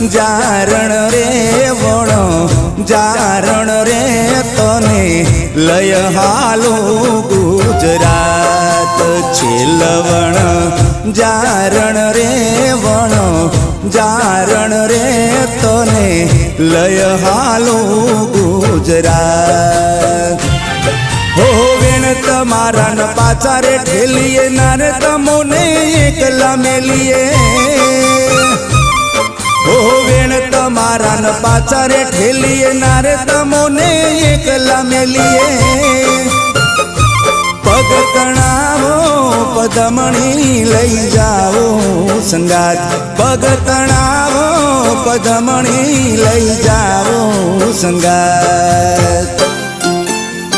જારણ રે વણો જારણ રે તને લય હાલું ગુજરાત છે લવણ જારણ રે વણો જારણ રે તને લય હાલું ગુજરાત હો વેણ તમારા ન પાછા રે ઠેલીએ નારે તમોને એકલા મેલીએ હો વેણ તમારા ન પાછા રે ઠેલીએ નારે તમોને એકલા મેલીએ પગ તણાવો પદમણી લઈ જાઓ સંગાત પગ તણાવો પદમણી લઈ જાઓ સંગાત